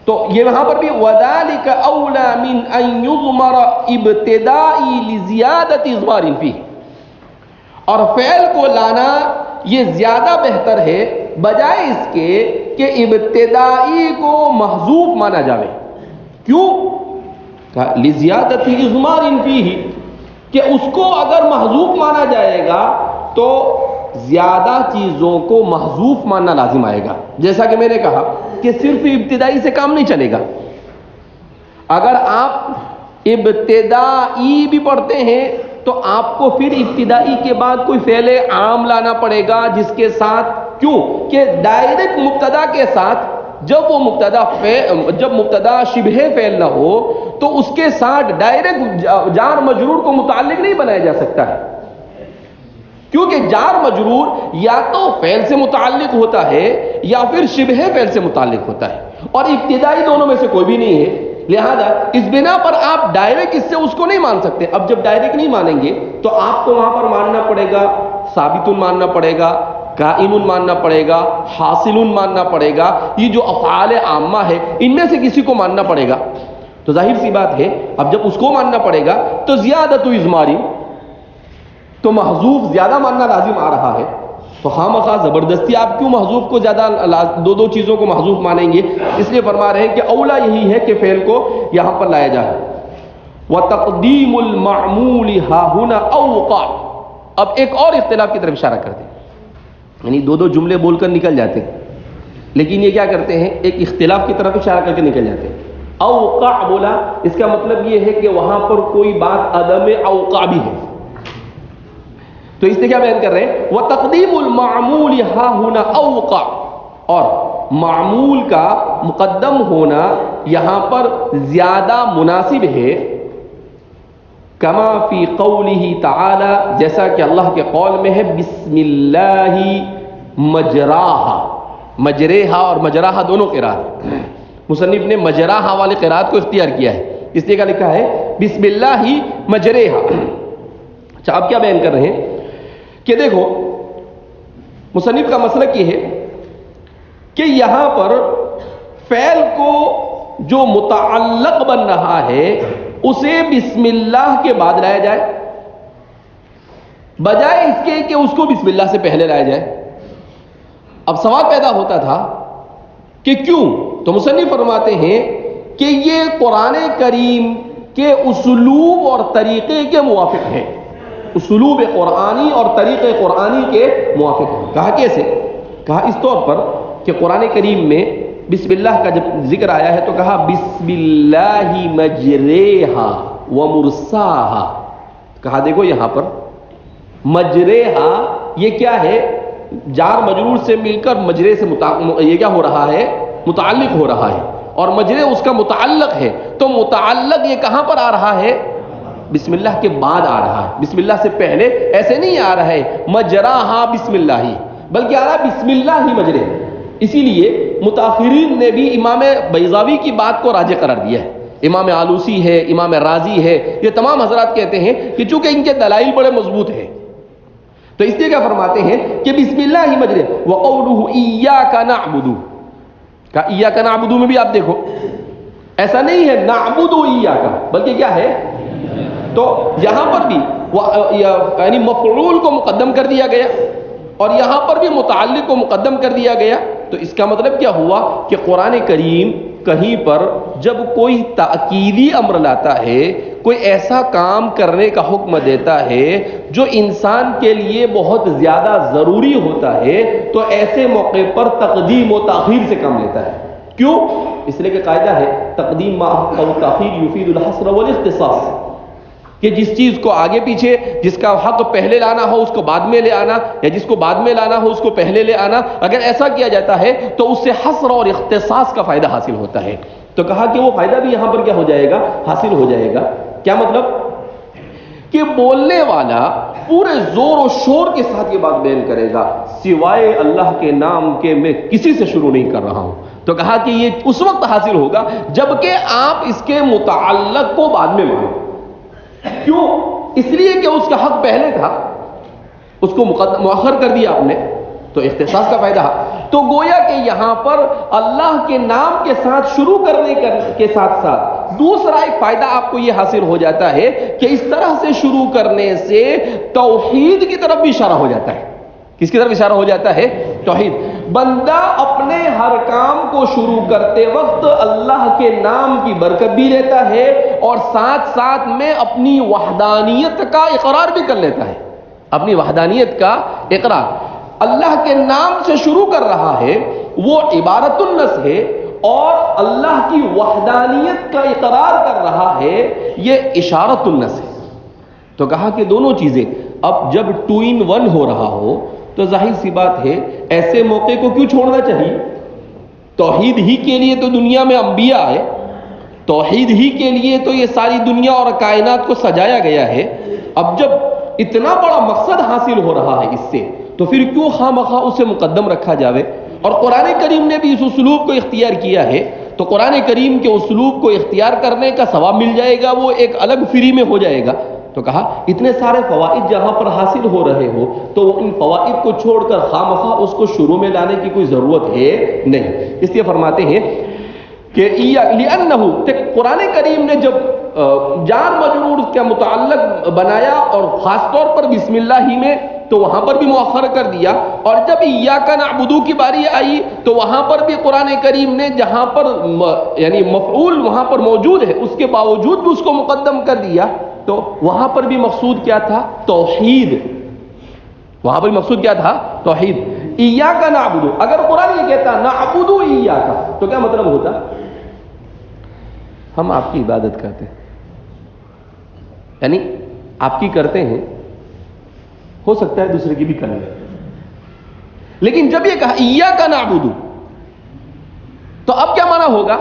تو یہ وہاں پر بھی وذالک اولا من ان یضمر ابتدائی لزیادت اضمار فیہ، اور فعل کو لانا یہ زیادہ بہتر ہے بجائے اس کے کہ ابتدائی کو محذوف مانا جاوے. کیوں؟ لزیادت اضمار فیہ، کہ اس کو اگر محذوف مانا جائے گا تو زیادہ چیزوں کو محذوف ماننا لازم آئے گا. جیسا کہ میں نے کہا کہ صرف ابتدائی سے کام نہیں چلے گا. اگر آپ ابتدائی بھی پڑھتے ہیں تو آپ کو پھر ابتدائی کے بعد کوئی فعل عام لانا پڑے گا جس کے ساتھ، کیوں کہ ڈائریکٹ مبتدا کے ساتھ جب مبتدا شبہ فعل نہ ہو تو اس کے ساتھ ڈائریکٹ جار مجرور کو متعلق نہیں بنایا جا سکتا ہے، کیونکہ جار مجرور یا تو فعل سے متعلق ہوتا ہے یا پھر شبہ فعل سے متعلق ہوتا ہے، اور ابتدائی دونوں میں سے کوئی بھی نہیں ہے. لہذا اس بنا پر آپ ڈائریکٹ اس سے اس کو نہیں مان سکتے. اب جب ڈائریکٹ نہیں مانیں گے تو آپ کو وہاں پر ماننا پڑے گا ثابت ماننا پڑے گا، کائن ماننا پڑے گا، حاصل ماننا پڑے گا. یہ جو افعال عامہ ہے ان میں سے کسی کو ماننا پڑے گا. تو ظاہر سی بات ہے اب جب اس کو ماننا پڑے گا تو زیادت اضماری، تو محذوف زیادہ ماننا لازم آ رہا ہے. تو خواہ زبردستی آپ کیوں محذوف کو زیادہ دو چیزوں کو محذوف مانیں گے؟ اس لیے فرما رہے ہیں کہ اولا یہی ہے کہ فعل کو یہاں پر لایا جائے. وَتَقْدِيمُ الْمَعْمُولِ هَا هُنَا أَوْقَعُ. اب ایک اور اختلاف کی طرف اشارہ کرتے ہیں، یعنی دو جملے بول کر نکل جاتے ہیں لیکن یہ کیا کرتے ہیں ایک اختلاف کی طرف اشارہ کر کے نکل جاتے ہیں. اوقع بولا اس کا مطلب یہ ہے کہ وہاں پر کوئی بات عدم اوقع بھی ہے. تو اس سے کیا بیان کر رہے ہیں وَتَقْدِيمُ الْمَعْمُولِ هَا هُنَا أَوْقَعُ، اور معمول کا مقدم ہونا یہاں پر زیادہ مناسب ہے کما فی قولہ تعالی، جیسا کہ اللہ کے قول میں ہے بسم اللہ مجراہا، مجریہا اور مجراہا دونوں قرات، مصنف نے مجراہا والے قرات کو اختیار کیا ہے، اس لیے کا لکھا ہے بسم اللہ مجریہا۔ اچھا آپ کیا بیان کر رہے ہیں کہ دیکھو مصنف کا مسلک یہ ہے کہ یہاں پر فعل کو جو متعلق بن رہا ہے اسے بسم اللہ کے بعد لایا جائے، بجائے اس کے کہ اس کو بسم اللہ سے پہلے لایا جائے۔ اب سوال پیدا ہوتا تھا کہ کیوں؟ تو مصنف فرماتے ہیں کہ یہ قرآن کریم کے اسلوب اور طریقے کے موافق ہے، اسلوب قرآنی اور طریقے قرآنی کے موافق ہے۔ کہا کیسے؟ کہا اس طور پر کہ قرآن کریم میں بسم اللہ کا جب ذکر آیا ہے تو کہا بسم اللہ مجریہا ومرساہا، کہا دیکھو یہاں پر مجریہا یہ کیا ہے؟ جار مجرور سے مل کر مجرے سے یہ کیا ہو رہا ہے؟ متعلق ہو رہا ہے، اور مجرے اس کا متعلق ہے، تو متعلق یہ کہاں پر آ رہا ہے؟ بسم اللہ کے بعد آ رہا ہے، بسم اللہ سے پہلے ایسے نہیں آ رہا ہے مجراہا بسم اللہ ہی، بلکہ آ رہا ہے بسم اللہ ہی مجرے۔ اسی لیے متاخرین نے بھی امام بیضاوی کی بات کو راجح قرار دیا ہے، امام آلوسی ہے، امام رازی ہے، یہ تمام حضرات کہتے ہیں کہ چونکہ ان کے دلائل بڑے مضبوط ہیں تو اس لیے کیا فرماتے ہیں کہ بسم اللہ ہی مجرے۔ وقولہ ایاک نعبد، کہا ایاک نعبد میں بھی آپ دیکھو ایسا نہیں ہے نعبد ایاک، بلکہ کیا ہے؟ تو یہاں پر بھی یعنی مفعول کو مقدم کر دیا گیا اور یہاں پر بھی متعلق کو مقدم کر دیا گیا، تو اس کا مطلب کیا ہوا کہ قرآن کریم کہیں پر جب کوئی تأکیدی امر لاتا ہے، کوئی ایسا کام کرنے کا حکم دیتا ہے جو انسان کے لیے بہت زیادہ ضروری ہوتا ہے، تو ایسے موقع پر تقدیم و تاخیر سے کام لیتا ہے۔ کیوں؟ اس لیے کہ قاعدہ ہے تقدیم و تاخیر یفید الحصر والاختصاص، کہ جس چیز کو آگے پیچھے، جس کا حق پہلے لانا ہو اس کو بعد میں لے آنا، یا جس کو بعد میں لانا ہو اس کو پہلے لے آنا، اگر ایسا کیا جاتا ہے تو اس سے حصر اور اختصاص کا فائدہ حاصل ہوتا ہے۔ تو کہا کہ وہ فائدہ بھی یہاں پر کیا ہو جائے گا؟ حاصل ہو جائے گا۔ کیا مطلب؟ کہ بولنے والا پورے زور و شور کے ساتھ یہ بات بیان کرے گا سوائے اللہ کے نام کے میں کسی سے شروع نہیں کر رہا ہوں، تو کہا کہ یہ اس وقت حاصل ہوگا جبکہ آپ اس کے متعلق کو بعد میں مانو۔ کیوں؟ اس لیے کہ اس کا حق پہلے تھا، اس کو مؤخر کر دیا آپ نے، تو اختصاص کا فائدہ۔ تو گویا کہ یہاں پر اللہ کے نام کے ساتھ شروع کرنے کے ساتھ ساتھ دوسرا ایک فائدہ آپ کو یہ حاصل ہو جاتا ہے کہ اس طرح سے شروع کرنے سے توحید کی طرف بھی اشارہ ہو جاتا ہے۔ کس کی طرف اشارہ ہو جاتا ہے؟ توحید۔ بندہ اپنے ہر کام کو شروع کرتے وقت اللہ کے نام کی برکت بھی لیتا ہے اور ساتھ ساتھ میں اپنی وحدانیت کا اقرار بھی کر لیتا ہے، اپنی وحدانیت کا اقرار۔ اللہ کے نام سے شروع کر رہا ہے، وہ عبارت النس ہے، اور اللہ کی وحدانیت کا اقرار کر رہا ہے، یہ اشارت النس ہے۔ تو کہا کہ دونوں چیزیں اب جب 2 in 1 ہو رہا ہو تو ظاہر سی بات ہے ایسے موقع کو کیوں چھوڑنا چاہیے؟ توحید ہی کے لیے تو دنیا میں انبیاء آئے، توحید ہی کے لیے تو یہ ساری دنیا اور کائنات کو سجایا گیا ہے۔ اب جب اتنا بڑا مقصد حاصل ہو رہا ہے اس سے، تو پھر کیوں خواہ مخواہ اسے مقدم رکھا جاوے؟ اور قرآن کریم نے بھی اس اسلوب کو اختیار کیا ہے، تو قرآن کریم کے اسلوب کو اختیار کرنے کا ثواب مل جائے گا، وہ ایک الگ فری میں ہو جائے گا۔ تو کہا اتنے سارے فوائد جہاں پر حاصل ہو رہے ہو تو ان فوائد کو چھوڑ کر خواہ مخواہ اس کو شروع میں لانے کی کوئی ضرورت ہے نہیں۔ اس لیے فرماتے ہیں کہ قرآن کریم نے جب جار مجرور کا متعلق بنایا اور خاص طور پر بسم اللہ ہی میں، تو وہاں پر بھی مؤخر کر دیا، اور جب ایاک نعبد کی باری آئی تو وہاں پر بھی قرآن کریم نے جہاں پر یعنی مفعول وہاں پر موجود ہے اس کے باوجود بھی اس کو مقدم کر دیا، تو وہاں پر بھی مقصود کیا تھا؟ توحید۔ وہاں پر مقصود کیا تھا؟ توحید۔ ایاک نعبد، اگر قرآن یہ کہتا نعبد ایاک تو کیا مطلب ہوتا؟ ہم آپ کی عبادت کرتے ہیں، یعنی آپ کی کرتے ہیں، ہو سکتا ہے دوسرے کی بھی کریں، لیکن جب یہ کہا ایاک نعبد تو اب کیا معنی ہوگا؟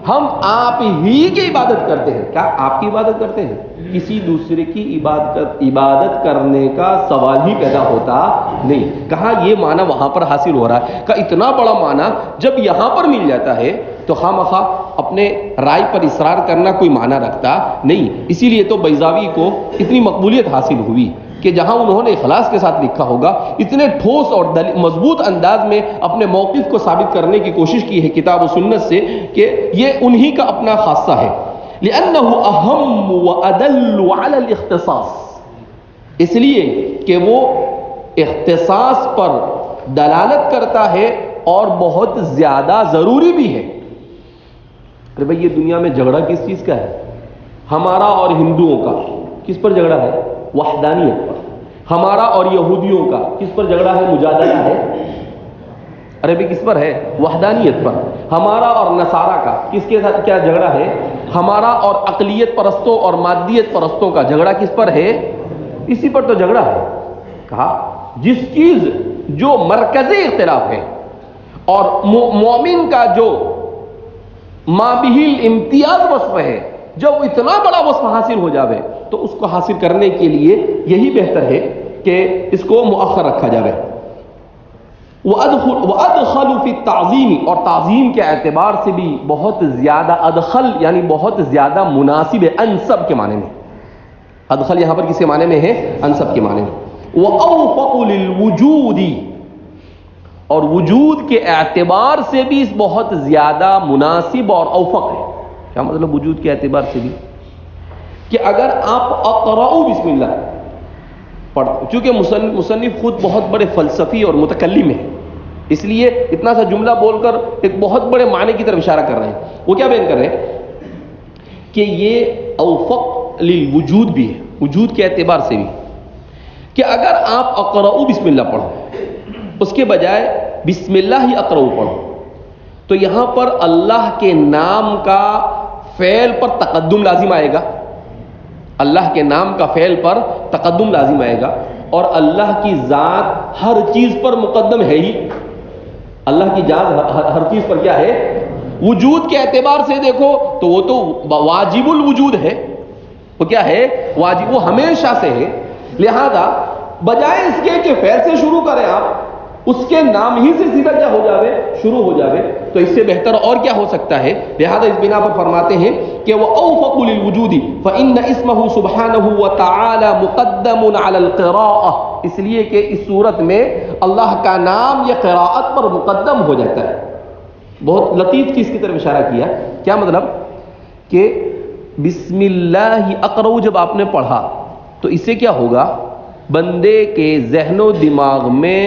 ہم آپ ہی کی عبادت کرتے ہیں. کیا آپ کی عبادت کرتے ہیں؟ کسی دوسرے کی عبادت کرنے کا سوال ہی پیدا ہوتا نہیں. کہاں یہ معنی وہاں پر حاصل ہو رہا ہے کہ اتنا بڑا معنی جب یہاں پر مل جاتا ہے تو خواہ اپنے رائے پر اصرار کرنا کوئی معنی رکھتا نہیں. اسی لیے تو بیضاوی کو اتنی مقبولیت حاصل ہوئی کہ جہاں انہوں نے اخلاص کے ساتھ لکھا ہوگا، اتنے ٹھوس اور مضبوط انداز میں اپنے موقف کو ثابت کرنے کی کوشش کی ہے کتاب و سنت سے کہ یہ انہی کا اپنا خاصہ ہے. لأنه اہم وادل على الاختصاص، اس لیے کہ وہ اختصاص پر دلالت کرتا ہے اور بہت زیادہ ضروری بھی ہے. ارے بھائی، یہ دنیا میں جھگڑا کس چیز کا ہے؟ ہمارا اور ہندوؤں کا کس پر جھگڑا ہے؟ وحدانیت پر. ہمارا اور یہودیوں کا کس پر جھگڑا ہے؟ مجادلہ ہے. ارے بھائی، کس پر ہے؟ وحدانیت پر. ہمارا اور نصارہ کا کس کے ساتھ کیا جھگڑا ہے؟ ہمارا اور اقلیت پرستوں اور مادیت پرستوں کا جھگڑا کس پر ہے؟ اسی پر تو جھگڑا ہے. کہا جس چیز جو مرکزی اختلاف ہے اور مومن کا جو مابہل امتیاز وصف ہے، جب اتنا بڑا وصف حاصل ہو جاوے تو اس کو حاصل کرنے کے لیے یہی بہتر ہے کہ اس کو مؤخر رکھا جاوے. وَأَدْخَلُ فِي التَّعْظِيمِ، اور تعظیم کے اعتبار سے بھی بہت زیادہ ادخل یعنی بہت زیادہ مناسب ہے انسب کے معنی میں. ادخل یہاں پر کس کے معنی میں ہے؟ انسب کے معنی میں. وَأَوْفَقُ لِلْوُجُودِ، اور وجود کے اعتبار سے بھی بہت زیادہ مناسب اور اوفق ہے. کیا مطلب وجود کے اعتبار سے بھی؟ کہ اگر آپ اقرؤ بسم اللہ پڑھ، چونکہ مصنف خود بہت بڑے فلسفی اور متکلم ہیں، اس لیے اتنا سا جملہ بول کر ایک بہت بڑے معنی کی طرف اشارہ کر رہے ہیں. وہ کیا بیان کر رہے ہیں کہ یہ اوفق للوجود بھی ہے، وجود کے اعتبار سے بھی، کہ اگر آپ اقرؤ بسم اللہ پڑھو اس کے بجائے بسم اللہ ہی اقرؤ پڑھو تو یہاں پر اللہ کے نام کا فعل پر تقدم لازم آئے گا. اللہ کے نام کا فعل پر تقدم لازم آئے گا، اور اللہ کی ذات ہر چیز پر مقدم ہے ہی. اللہ کی ذات ہر چیز پر کیا ہے؟ وجود کے اعتبار سے دیکھو تو وہ تو واجب الوجود ہے. وہ کیا ہے؟ واجب، وہ ہمیشہ سے ہے. لہذا بجائے اس کے کہ فعل سے شروع کریں آپ، اس کے نام ہی سے سیدھا کیا ہو جاوے؟ شروع ہو جاوے، تو اس سے بہتر اور کیا ہو سکتا ہے؟ لہذا اس بنا پر فرماتے ہیں کہ وہ اوفق للوجود فإن اسمہ سبحانہ وتعالی مقدم علی القراءۃ، اس لیے کہ اس صورت میں اللہ کا نام یہ قراءت پر مقدم ہو جاتا ہے. بہت لطیف چیز کی طرف اشارہ کیا. کیا مطلب؟ کہ بسم اللہ اقرؤ جب آپ نے پڑھا تو اس سے کیا ہوگا؟ بندے کے ذہن و دماغ میں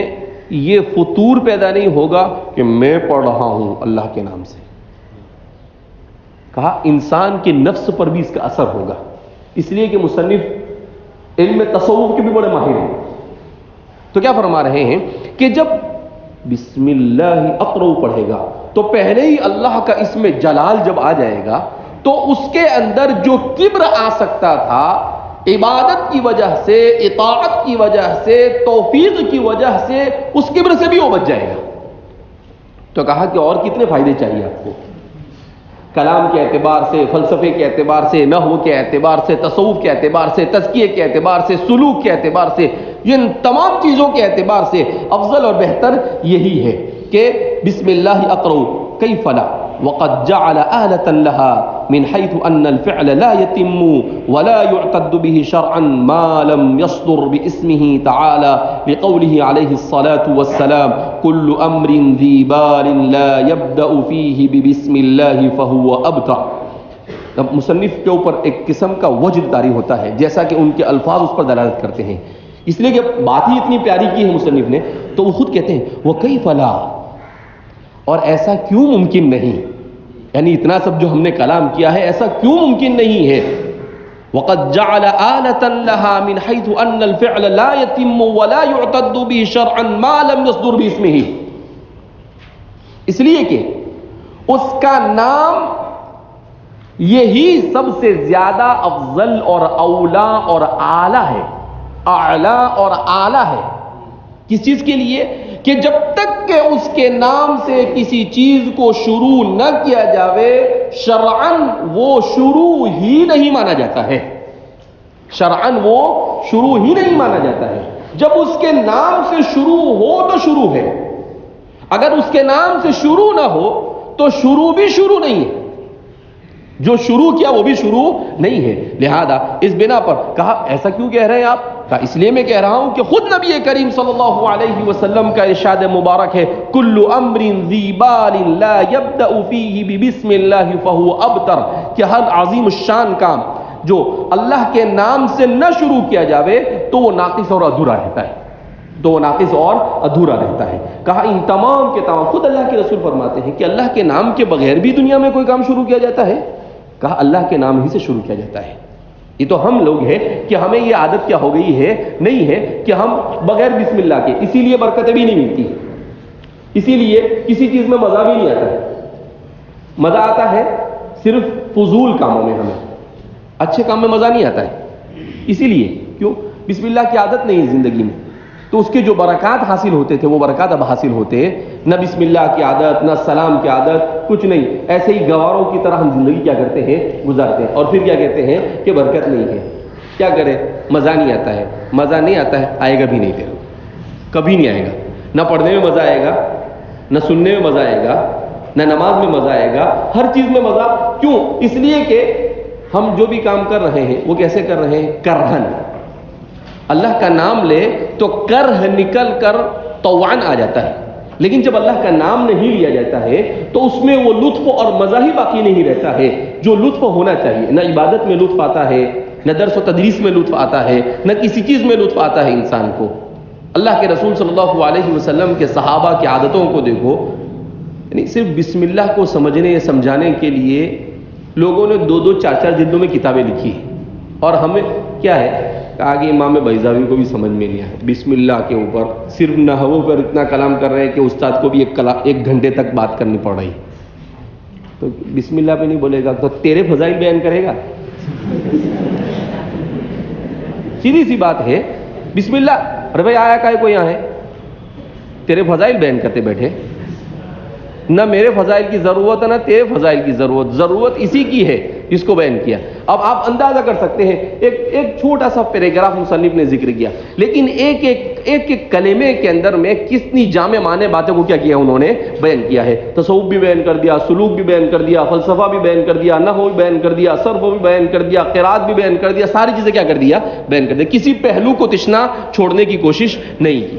یہ فطور پیدا نہیں ہوگا کہ میں پڑھ رہا ہوں اللہ کے نام سے. کہا انسان کے نفس پر بھی اس کا اثر ہوگا. اس لیے کہ مصنف علم تصوف کے بھی بڑے ماہر ہیں. تو کیا فرما رہے ہیں کہ جب بسم اللہ اقرؤ پڑھے گا تو پہلے ہی اللہ کا اسم جلال جب آ جائے گا تو اس کے اندر جو کبر آ سکتا تھا عبادت کی وجہ سے، اطاعت کی وجہ سے، توفیق کی وجہ سے، اس کبر سے بھی وہ بچ جائے گا. تو کہا کہ اور کتنے فائدے چاہیے آپ کو؟ کلام کے اعتبار سے، فلسفے کے اعتبار سے، نحو کے اعتبار سے، تصوف کے اعتبار سے، تزکیے کے اعتبار سے، سلوک کے اعتبار سے، ان تمام چیزوں کے اعتبار سے افضل اور بہتر یہی ہے کہ بسم اللہ اقرؤ کیف لا وقد جعل آلة لها من حيث أن الفعل لا يتم ولا يعتد به شرعا ما لم يصدر باسمه تعالى لقوله عليه الصلاة والسلام كل أمر ذي بال لا يبدأ فيه ببسم الله فهو أبتر. اب مصنف کے اوپر ایک قسم کا وجد طاری ہوتا ہے جیسا کہ ان کے الفاظ اس پر دلالت کرتے ہیں، اس لیے کہ بات ہی اتنی پیاری کی ہے مصنف نے، تو وہ خود کہتے ہیں وَكَيْفَ لَا، اور ایسا کیوں ممکن نہیں، یعنی اتنا سب جو ہم نے کلام کیا ہے ایسا کیوں ممکن نہیں ہے. وَقَدْ جَعَلَ آلَةً لَهَا مِنْ حَيْثُ أَنَّ الْفِعْلَ لَا يَتِمُّ وَلَا يُعْتَدُّ بِهِ شَرْعًا مَا لَمْ يَصْدُرْ بِاسْمِهِ، اس لیے کہ اس کا نام یہی سب سے زیادہ افضل اور اولا اور اعلیٰ ہے. اعلیٰ اور اعلیٰ ہے کس چیز کے لیے؟ کہ جب تک کہ اس کے نام سے کسی چیز کو شروع نہ کیا جاوے شرعاً وہ شروع ہی نہیں مانا جاتا ہے. شرعاً وہ شروع ہی نہیں مانا جاتا ہے. جب اس کے نام سے شروع ہو تو شروع ہے، اگر اس کے نام سے شروع نہ ہو تو شروع بھی شروع نہیں ہے. جو شروع کیا وہ بھی شروع نہیں ہے. لہذا اس بنا پر کہا ایسا کیوں کہہ رہے ہیں آپ؟ کہا اس لیے میں کہہ رہا ہوں کہ خود نبی کریم صلی اللہ علیہ وسلم کا ارشاد مبارک ہے کل امر ذی بال لا یبدأ فیہ ببسم اللہ فہو ابتر، کہ ہر عظیم الشان کام جو اللہ کے نام سے نہ شروع کیا جاوے تو وہ ناقص اور ادھورا رہتا ہے، تو وہ ناقص اور ادھورا رہتا ہے. کہا ان تمام کے تمام، خود اللہ کے رسول فرماتے ہیں کہ اللہ کے نام کے بغیر بھی دنیا میں کوئی کام شروع کیا جاتا ہے. کہا اللہ کے نام ہی سے شروع کیا جاتا ہے. یہ تو ہم لوگ ہیں کہ ہمیں یہ عادت کیا ہو گئی ہے، نہیں ہے کہ ہم بغیر بسم اللہ کے، اسی لیے برکتیں بھی نہیں ملتی، اسی لیے کسی چیز میں مزہ بھی نہیں آتا ہے. مزہ آتا ہے صرف فضول کاموں میں، ہمیں اچھے کام میں مزہ نہیں آتا ہے. اسی لیے کیوں؟ بسم اللہ کی عادت نہیں ہے زندگی میں، تو اس کے جو برکات حاصل ہوتے تھے وہ برکات اب حاصل ہوتے نہ بسم اللہ کی عادت نہ سلام کی عادت، کچھ نہیں. ایسے ہی گواروں کی طرح ہم زندگی کیا کرتے ہیں، گزارتے ہیں، اور پھر کیا کہتے ہیں کہ برکت نہیں ہے. کیا کرے؟ مزہ نہیں آتا ہے. مزہ نہیں آتا ہے، آئے گا بھی نہیں، پھر کبھی نہیں آئے گا. نہ پڑھنے میں مزہ آئے گا، نہ سننے میں مزہ آئے گا، نہ نماز میں مزہ آئے گا. ہر چیز میں مزہ. کیوں؟ اس لیے کہ ہم جو بھی کام کر رہے ہیں وہ کیسے کر رہے ہیں؟ کرہن. اللہ کا نام لے تو کرہ نکل کر طوعاً آ جاتا ہے، لیکن جب اللہ کا نام نہیں لیا جاتا ہے تو اس میں وہ لطف اور مزہ ہی باقی نہیں رہتا ہے جو لطف ہونا چاہیے. نہ عبادت میں لطف آتا ہے، نہ درس و تدریس میں لطف آتا ہے، نہ کسی چیز میں لطف آتا ہے انسان کو. اللہ کے رسول صلی اللہ علیہ وسلم کے صحابہ کی عادتوں کو دیکھو، یعنی صرف بسم اللہ کو سمجھنے یا سمجھانے کے لیے لوگوں نے 2-2 4-4 جلدوں میں کتابیں لکھی ہیں. اور ہمیں کیا ہے کہ آگے امام بیضاوی کو بھی سمجھ میں نہیں آیا. بسم اللہ کے اوپر صرف نحو پر اتنا کلام کر رہے ہیں کہ استاد کو بھی ایک گھنٹے تک بات کرنی پڑ رہی. تو بسم اللہ پہ نہیں بولے گا تو تیرے فضائل بیان کرے گا؟ سیدھی سی بات ہے. بسم اللہ، ارے بھائی آیا کا ہے کوئی یہاں ہے؟ تیرے فضائل بیان کرتے بیٹھے. نہ میرے فضائل کی ضرورت ہے نہ تیرے فضائل کی ضرورت اسی کی ہے جس کو بیان کیا. اب آپ اندازہ کر سکتے ہیں، ایک چھوٹا سا پیراگراف مصنف نے ذکر کیا، لیکن ایک کلمے کے اندر میں کتنی جامع معنی باتوں کو کیا کیا انہوں نے بیان کیا ہے. تصوف بھی بیان کر دیا، سلوک بھی بیان کر دیا، فلسفہ بھی بیان کر دیا، نحو بھی بیان کر دیا، صرف بھی بیان کر دیا، قرات بھی بیان کر دیا، ساری چیزیں کیا کر دیا؟ بیان کر دیا. کسی پہلو کو تشنا چھوڑنے کی کوشش نہیں کی.